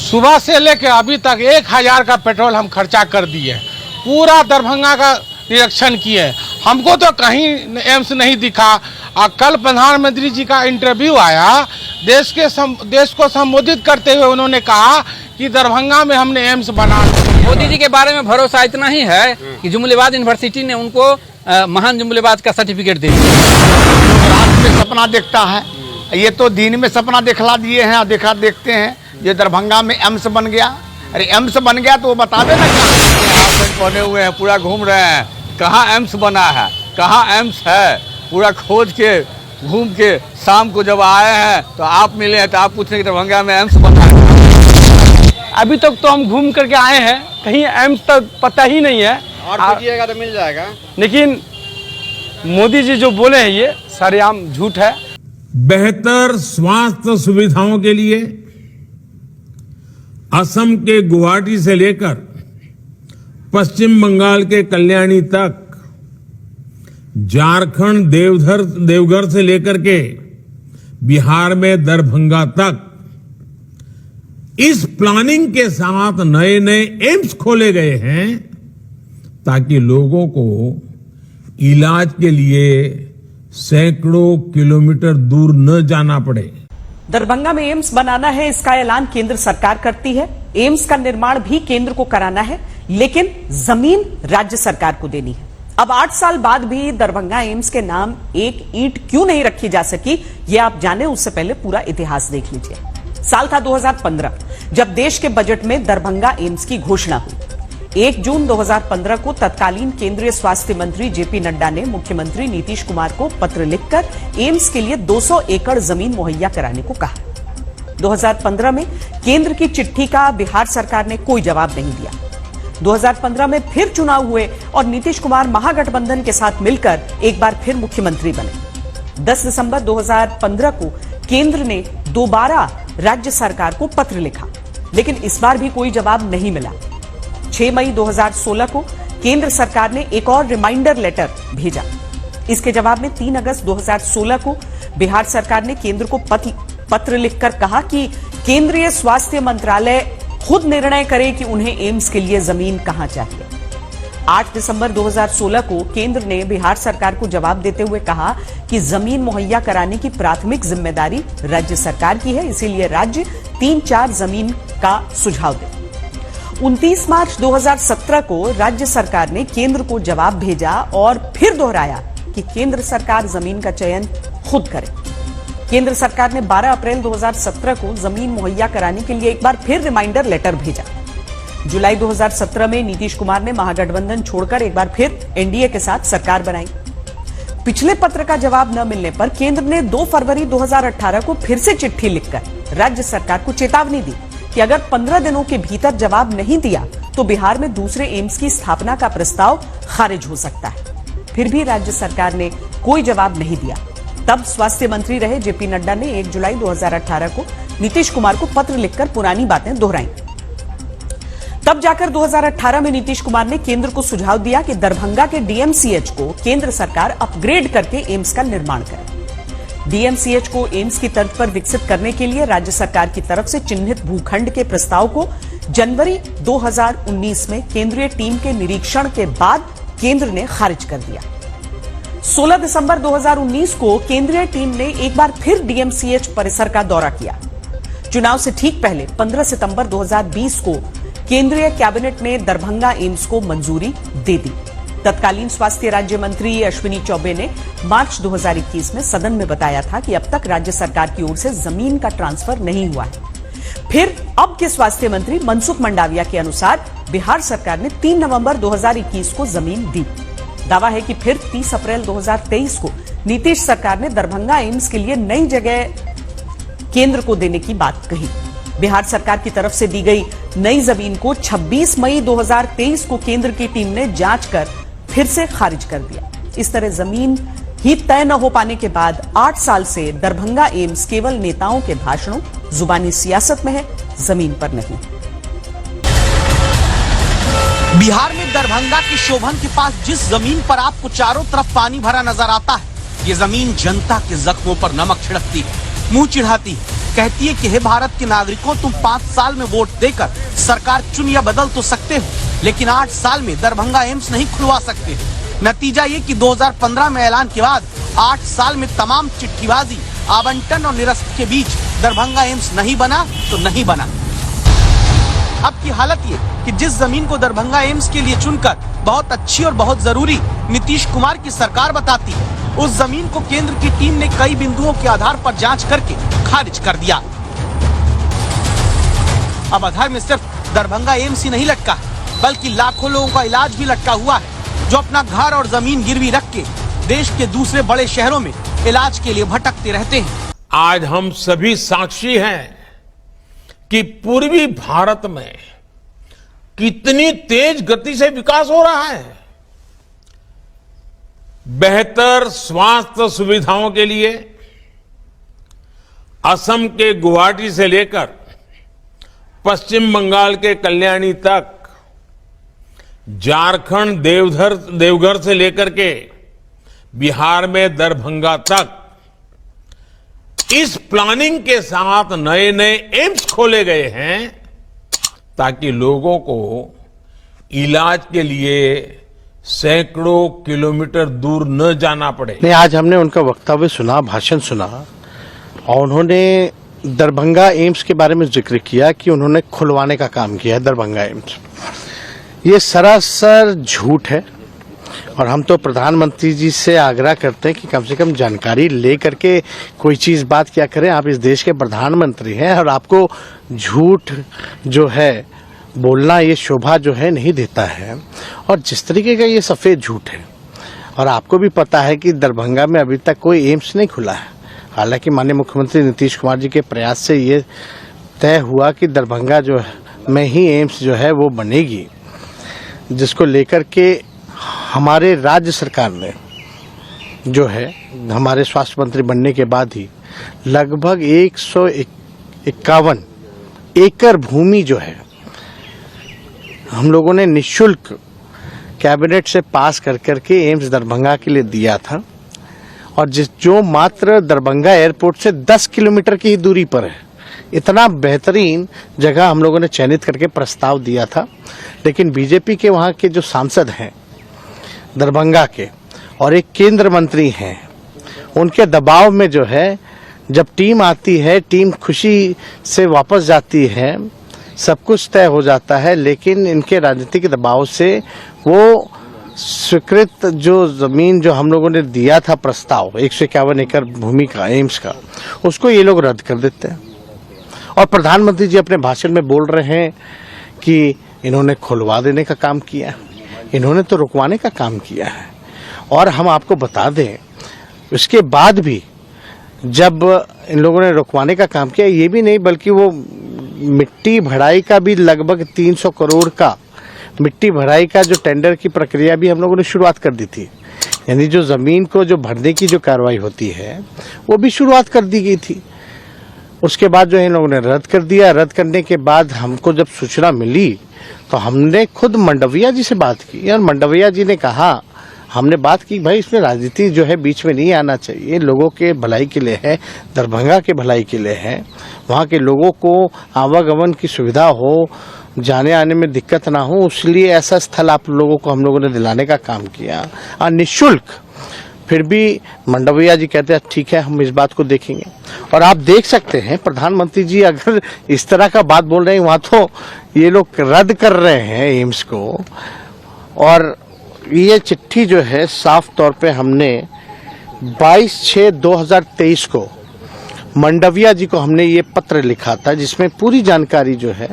सुबह से लेकर अभी तक 1000 का पेट्रोल हम खर्चा कर दिए। पूरा दरभंगा का निरीक्षण किए, हमको तो कहीं एम्स नहीं दिखा। कल प्रधानमंत्री जी का इंटरव्यू आया, देश को संबोधित करते हुए उन्होंने कहा कि दरभंगा में हमने एम्स बना। मोदी जी के बारे में भरोसा इतना ही है कि जुमलेबाज यूनिवर्सिटी ने उनको महान जुमलेबाज का सर्टिफिकेट दे दिया। रात में सपना देखता है, ये तो दिन में सपना दिखला दिए हैं। देखते हैं ये दरभंगा में एम्स बन गया। अरे एम्स बन गया तो वो बता देना कहाँ पहने हुए हैं, पूरा घूम रहे हैं, कहाँ एम्स बना है, कहाँ एम्स है, पूरा खोज के घूम के शाम को जब आए हैं तो आप मिले हैं तो आप पूछ रहे हैं कि दरभंगा में एम्स बना है। अभी तक तो हम घूम करके आए हैं, कहीं एम्स तक पता ही नहीं है। और पूछिएगा तो मिल जाएगा। लेकिन मोदी जी जो बोले हैं ये सरेआम झूठ है। बेहतर स्वास्थ्य सुविधाओं के लिए असम के गुवाहाटी से लेकर पश्चिम बंगाल के कल्याणी तक, झारखंड देवघर से लेकर के बिहार में दरभंगा तक इस प्लानिंग के साथ नए नए एम्स खोले गए हैं ताकि लोगों को इलाज के लिए सैकड़ों किलोमीटर दूर न जाना पड़े। दरभंगा में एम्स बनाना है, इसका ऐलान केंद्र सरकार करती है। एम्स का निर्माण भी केंद्र को कराना है, लेकिन जमीन राज्य सरकार को देनी है। अब 8 साल बाद भी दरभंगा एम्स के नाम एक ईंट क्यों नहीं रखी जा सकी, ये आप जाने उससे पहले पूरा इतिहास देख लीजिए। साल था 2015, जब देश के बजट में दरभंगा एम्स की घोषणा हुई। 1 जून 2015 को तत्कालीन केंद्रीय स्वास्थ्य मंत्री जेपी नड्डा ने मुख्यमंत्री नीतीश कुमार को पत्र लिखकर एम्स के लिए 200 एकड़ जमीन मुहैया कराने को कहा। 2015 में केंद्र की चिट्ठी का बिहार सरकार ने कोई जवाब नहीं दिया। 2015 में फिर चुनाव हुए और नीतीश कुमार महागठबंधन के साथ मिलकर एक बार फिर मुख्यमंत्री बने। 10 दिसंबर 2015 को केंद्र ने दोबारा राज्य सरकार को पत्र लिखा, लेकिन इस बार भी कोई जवाब नहीं मिला। 6 मई 2016 को केंद्र सरकार ने एक और रिमाइंडर लेटर भेजा। इसके जवाब में 3 अगस्त 2016 को बिहार सरकार ने केंद्र को पत्र लिखकर कहा कि केंद्रीय स्वास्थ्य मंत्रालय खुद निर्णय करे कि उन्हें एम्स के लिए जमीन कहां चाहिए। 8 दिसंबर 2016 को केंद्र ने बिहार सरकार को जवाब देते हुए कहा कि जमीन मुहैया कराने की प्राथमिक जिम्मेदारी राज्य सरकार की है, इसीलिए राज्य 3-4 जमीन का सुझाव दे। 29 मार्च 2017 को राज्य सरकार ने केंद्र को जवाब भेजा और फिर दोहराया कि केंद्र सरकार जमीन का चयन खुद करे। केंद्र सरकार ने 12 अप्रैल 2017 को जमीन मुहैया कराने के लिए एक बार फिर रिमाइंडर लेटर भेजा। जुलाई 2017 में नीतीश कुमार ने महागठबंधन छोड़कर एक बार फिर एनडीए के साथ सरकार बनाई। पिछले पत्र का जवाब न मिलने पर केंद्र ने 2 फरवरी 2018 को फिर से चिट्ठी लिखकर राज्य सरकार को चेतावनी दी कि अगर 15 दिनों के भीतर जवाब नहीं दिया तो बिहार में दूसरे एम्स की स्थापना का प्रस्ताव खारिज हो सकता है। फिर भी राज्य सरकार ने कोई जवाब नहीं दिया। तब स्वास्थ्य मंत्री रहे जेपी नड्डा ने 1 जुलाई 2018 को नीतीश कुमार को पत्र लिखकर पुरानी बातें दोहराई। तब जाकर 2018 में नीतीश कुमार ने केंद्र को सुझाव दिया कि दरभंगा के डीएमसीएच को केंद्र सरकार अपग्रेड करके एम्स का निर्माण करे। डीएमसीएच को एम्स की तर्ज पर विकसित करने के लिए राज्य सरकार की तरफ से चिन्हित भूखंड के प्रस्ताव को जनवरी 2019 में केंद्रीय टीम के निरीक्षण के बाद केंद्र ने खारिज कर दिया। 16 दिसंबर 2019 को केंद्रीय टीम ने एक बार फिर डीएमसीएच परिसर का दौरा किया। चुनाव से ठीक पहले 15 सितंबर 2020 को केंद्रीय कैबिनेट ने दरभंगा एम्स को मंजूरी दे दी। तत्कालीन स्वास्थ्य राज्य मंत्री अश्विनी चौबे ने मार्च 2021 में सदन में बताया था कि अब तक राज्य सरकार की ओर से जमीन का ट्रांसफर नहीं हुआ है। फिर अब के स्वास्थ्य मंत्री मनसुख मंडाविया के अनुसार बिहार सरकार ने 3 नवंबर 2021 को जमीन दी। दावा है कि फिर 30 अप्रैल 2023 को नीतीश सरकार ने दरभंगा एम्स के लिए नई जगह केंद्र को देने की बात कही। बिहार सरकार की तरफ से दी गई नई जमीन को 26 मई 2023 को केंद्र की टीम ने जांच कर फिर से खारिज कर दिया। इस तरह जमीन ही तय न हो पाने के बाद 8 साल से दरभंगा एम्स केवल नेताओं के भाषणों, जुबानी सियासत में है, जमीन पर नहीं। बिहार में दरभंगा की शोभन के पास जिस जमीन पर आपको चारों तरफ पानी भरा नजर आता है, ये जमीन जनता के जख्मों पर नमक छिड़कती है, मुंह चिढ़ाती है। कहती है कि हे भारत के नागरिकों, तुम 5 साल में वोट देकर सरकार चुन या बदल तो सकते हो, लेकिन 8 साल में दरभंगा एम्स नहीं खुलवा सकते। नतीजा ये कि 2015 में ऐलान के बाद 8 साल में तमाम चिट्ठीबाजी, आवंटन और निरस्त के बीच दरभंगा एम्स नहीं बना तो नहीं बना। अब की हालत ये कि जिस जमीन को दरभंगा एम्स के लिए चुनकर बहुत अच्छी और बहुत जरूरी नीतीश कुमार की सरकार बताती है, उस जमीन को केंद्र की टीम ने कई बिंदुओं के आधार पर जांच करके खारिज कर दिया। अब आधार में सिर्फ दरभंगा एम्स ही नहीं लटका, बल्कि लाखों लोगों का इलाज भी लटका हुआ है, जो अपना घर और जमीन गिरवी रख के देश के दूसरे बड़े शहरों में इलाज के लिए भटकते रहते हैं। आज हम सभी साक्षी हैं कि पूर्वी भारत में कितनी तेज गति से विकास हो रहा है। बेहतर स्वास्थ्य सुविधाओं के लिए असम के गुवाहाटी से लेकर पश्चिम बंगाल के कल्याणी तक, झारखंड देवघर से लेकर के बिहार में दरभंगा तक, इस प्लानिंग के साथ नए नए एम्स खोले गए हैं ताकि लोगों को इलाज के लिए सैकड़ों किलोमीटर दूर न जाना पड़े। नहीं, आज हमने उनका वक्तव्य सुना, भाषण सुना, और उन्होंने दरभंगा एम्स के बारे में जिक्र किया कि उन्होंने खुलवाने का काम किया है दरभंगा एम्स। ये सरासर झूठ है और हम तो प्रधानमंत्री जी से आग्रह करते हैं कि कम से कम जानकारी ले करके कोई चीज बात क्या करें। आप इस देश के प्रधानमंत्री हैं और आपको झूठ जो है बोलना, ये शोभा जो है नहीं देता है। और जिस तरीके का ये सफेद झूठ है, और आपको भी पता है कि दरभंगा में अभी तक कोई एम्स नहीं खुला है। हालांकि माननीय मुख्यमंत्री नीतीश कुमार जी के प्रयास से ये तय हुआ कि दरभंगा जो में ही एम्स जो है वो बनेगी, जिसको लेकर के हमारे राज्य सरकार ने जो है हमारे स्वास्थ्य मंत्री बनने के बाद ही लगभग 151 एकड़ भूमि जो है हम लोगों ने निःशुल्क कैबिनेट से पास कर करके एम्स दरभंगा के लिए दिया था, और जो मात्र दरभंगा एयरपोर्ट से 10 किलोमीटर की ही दूरी पर है। इतना बेहतरीन जगह हम लोगों ने चयनित करके प्रस्ताव दिया था, लेकिन बीजेपी के वहाँ के जो सांसद हैं दरभंगा के और एक केंद्र मंत्री हैं, उनके दबाव में जो है जब टीम आती है, टीम खुशी से वापस जाती है, सब कुछ तय हो जाता है, लेकिन इनके राजनीतिक दबाव से वो स्वीकृत जो जमीन जो हम लोगों ने दिया था प्रस्ताव 151 एकड़ भूमि का एम्स का, उसको ये लोग रद्द कर देते हैं। और प्रधानमंत्री जी अपने भाषण में बोल रहे हैं कि इन्होंने खुलवा देने का काम किया, इन्होंने तो रुकवाने का काम किया है। और हम आपको बता दें, उसके बाद भी जब इन लोगों ने रुकवाने का काम किया, ये भी नहीं बल्कि वो मिट्टी भराई का भी लगभग 300 करोड़ का मिट्टी भराई का जो टेंडर की प्रक्रिया भी हम लोगों ने शुरुआत कर दी थी। यानी जो जमीन को जो भरने की जो कार्रवाई होती है वो भी शुरुआत कर दी गई थी। उसके बाद जो है इन लोगों ने रद्द कर दिया। रद्द करने के बाद हमको जब सूचना मिली तो हमने खुद मंडविया जी से बात की, और मंडविया जी ने कहा, हमने बात की भाई इसमें राजनीति जो है बीच में नहीं आना चाहिए, लोगों के भलाई के लिए है, दरभंगा के भलाई के लिए है, वहाँ के लोगों को आवागमन की सुविधा हो, जाने आने में दिक्कत ना हो, इसलिए ऐसा स्थल आप लोगों को हम लोगों ने दिलाने का काम किया और निःशुल्क। फिर भी मंडविया जी कहते हैं ठीक है, हम इस बात को देखेंगे। और आप देख सकते हैं प्रधानमंत्री जी अगर इस तरह का बात बोल रहे हैं, वहाँ तो ये लोग रद्द कर रहे हैं एम्स को। और ये चिट्ठी जो है साफ तौर पे हमने 22/6/2023 को मंडविया जी को हमने ये पत्र लिखा था, जिसमें पूरी जानकारी जो है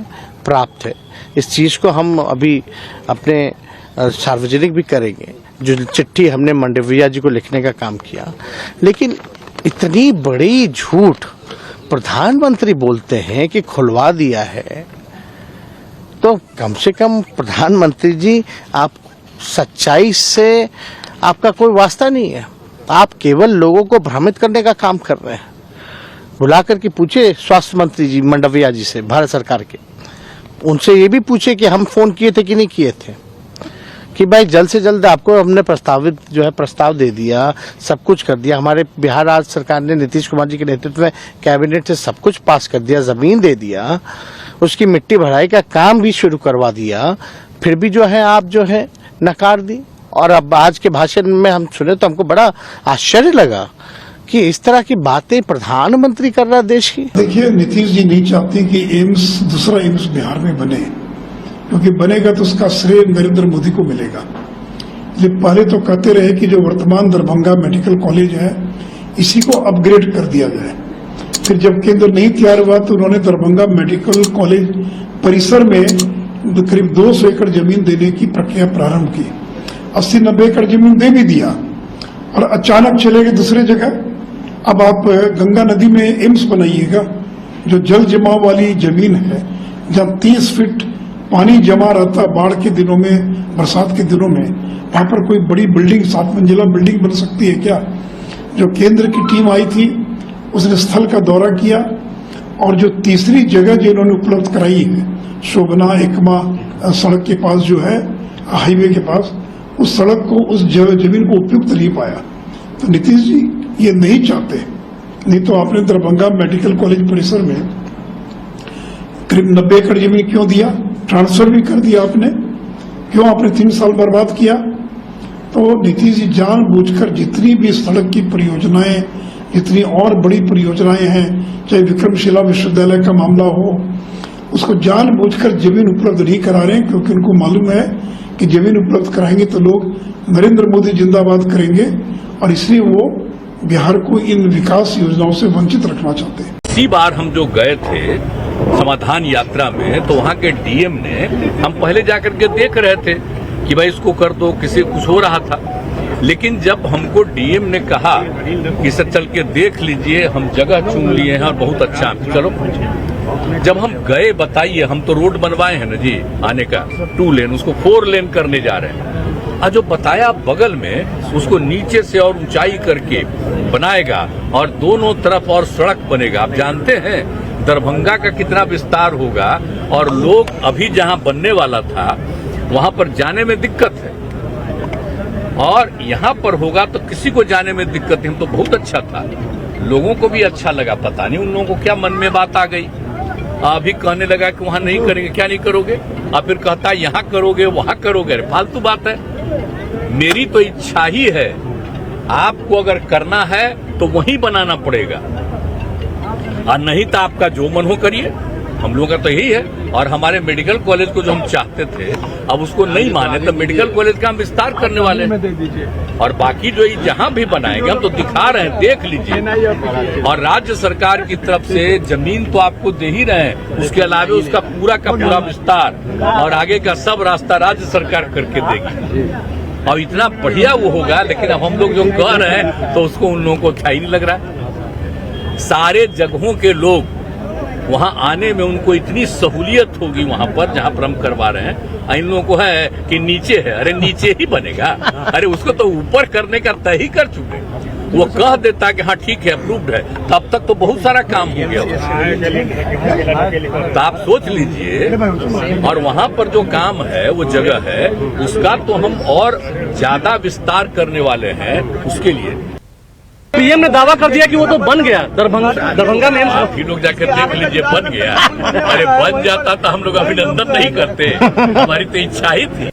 प्राप्त है। इस चीज को हम अभी अपने सार्वजनिक भी करेंगे, जो चिट्ठी हमने मंडविया जी को लिखने का काम किया। लेकिन इतनी बड़ी झूठ प्रधानमंत्री बोलते हैं कि खुलवा दिया है, तो कम से कम प्रधानमंत्री जी आप सच्चाई से आपका कोई वास्ता नहीं है, आप केवल लोगों को भ्रमित करने का काम कर रहे हैं। बुला करके पूछे स्वास्थ्य मंत्री जी मंडविया जी से, भारत सरकार के, उनसे ये भी पूछे कि हम फोन किए थे कि नहीं किए थे, कि भाई जल्द से जल्द आपको हमने प्रस्ताव दे दिया, सब कुछ कर दिया। हमारे बिहार राज्य सरकार ने नीतीश कुमार जी के नेतृत्व में कैबिनेट से सब कुछ पास कर दिया, जमीन दे दिया, उसकी मिट्टी भराई का काम भी शुरू करवा दिया, फिर भी जो है आप जो है नकार दी। और अब आज के भाषण में हम सुने तो हमको बड़ा आश्चर्य लगा कि इस तरह की बातें प्रधानमंत्री कर रहा है देश की। देखिए, नीतीश जी नहीं चाहते कि दूसरा एम्स बिहार में बने, क्योंकि बनेगा तो उसका श्रेय नरेंद्र मोदी को मिलेगा। इसलिए पहले तो कहते रहे कि जो वर्तमान दरभंगा मेडिकल कॉलेज है इसी को अपग्रेड कर दिया जाए। फिर जब केंद्र नहीं तैयार हुआ तो उन्होंने दरभंगा मेडिकल कॉलेज परिसर में करीब 200 एकड़ जमीन देने की प्रक्रिया प्रारंभ की। 80-90 एकड़ जमीन दे भी दिया और अचानक चले गए दूसरे जगह। अब आप गंगा नदी में एम्स बनाइएगा, जो जल जमाव वाली जमीन है, जब 30 फीट पानी जमा रहता बाढ़ के दिनों में, बरसात के दिनों में, वहां पर कोई बड़ी बिल्डिंग 7 मंजिला बिल्डिंग बन सकती है क्या? जो केंद्र की टीम आई थी उसने स्थल का दौरा किया और जो तीसरी जगह जो इन्होंने उपलब्ध कराई है, शोभना एकमा सड़क के पास जो है, हाईवे के पास, उस सड़क को, उस जमीन को उपयुक्त नहीं पाया। तो नीतीश जी ये नहीं चाहते, नहीं तो आपने दरभंगा मेडिकल कॉलेज परिसर में करीब 90 एकड़ जमीन क्यों दिया? ट्रांसफर भी कर दिया आपने, क्यों आपने 3 साल बर्बाद किया? तो नीतीश जी जानबूझकर जितनी भी सड़क की परियोजनाएं, जितनी और बड़ी परियोजनाएं हैं, चाहे विक्रमशिला विश्वविद्यालय का मामला हो, उसको जानबूझकर जमीन उपलब्ध नहीं करा रहे हैं, क्योंकि उनको मालूम है कि जमीन उपलब्ध कराएंगे तो लोग नरेंद्र मोदी जिंदाबाद करेंगे, और इसलिए वो बिहार को इन विकास योजनाओं से वंचित रखना चाहते हैं। इसी बार हम जो गए थे समाधान यात्रा में, तो वहाँ के डीएम ने, हम पहले जाकर के देख रहे थे कि भाई इसको कर दो, किसी कुछ हो रहा था, लेकिन जब हमको डीएम ने कहा कि सर चल के देख लीजिए, हम जगह चुन लिए हैं और बहुत अच्छा है, चलो। जब हम गए, बताइए, हम तो रोड बनवाए हैं ना जी आने का, 2 लेन, उसको 4 लेन करने जा रहे हैं। और जो बताया बगल में, उसको नीचे से और ऊंचाई करके बनाएगा और दोनों तरफ और सड़क बनेगा। आप जानते हैं दरभंगा का कितना विस्तार होगा, और लोग अभी जहां बनने वाला था वहां पर जाने में दिक्कत है, और यहां पर होगा तो किसी को जाने में दिक्कत नहीं। तो बहुत अच्छा था, लोगों को भी अच्छा लगा। पता नहीं उन लोगों को क्या मन में बात आ गई, अभी कहने लगा कि वहां नहीं करेंगे। क्या नहीं करोगे? और फिर कहता है यहां करोगे, वहां करोगे। अरे फालतू बात है। मेरी तो इच्छा ही है, आपको अगर करना है तो वहीं बनाना पड़ेगा, और नहीं तो आपका जो मन हो करिए। हम लोगों का तो यही है। और हमारे मेडिकल कॉलेज को जो हम चाहते थे, अब उसको नहीं माने, तो मेडिकल कॉलेज का हम विस्तार करने वाले हैं। और बाकी जो जहां भी बनाएंगे, हम तो दिखा रहे हैं, देख लीजिए। और राज्य सरकार की तरफ से जमीन तो आपको दे ही रहे हैं, उसके अलावा उसका पूरा का पूरा विस्तार और आगे का सब रास्ता राज्य सरकार करके देगी, और इतना बढ़िया वो होगा। लेकिन अब हम लोग जो कह रहे हैं तो उसको उन लोगों को अच्छा ही नहीं लग रहा है। सारे जगहों के लोग वहां आने में उनको इतनी सहूलियत होगी वहां पर जहां पर हम करवा रहे हैं। इन लोगों को है कि नीचे है, अरे नीचे ही बनेगा, अरे उसको तो ऊपर करने का तय ही कर चुके। वो कह देता कि हाँ ठीक है, अप्रूव्ड है, तब तक तो बहुत सारा काम हो गया। तो आप सोच लीजिए, और वहां पर जो काम है, वो जगह है, उसका तो हम और ज्यादा विस्तार करने वाले हैं। उसके लिए पीएम ने दावा कर दिया कि वो तो बन गया, दरभंगा में। आप ही लोग जाकर देख लीजिए, बन गया। अरे बन जाता तो हम लोग अभिनंदन नहीं करते, हमारी तो इच्छा ही थी।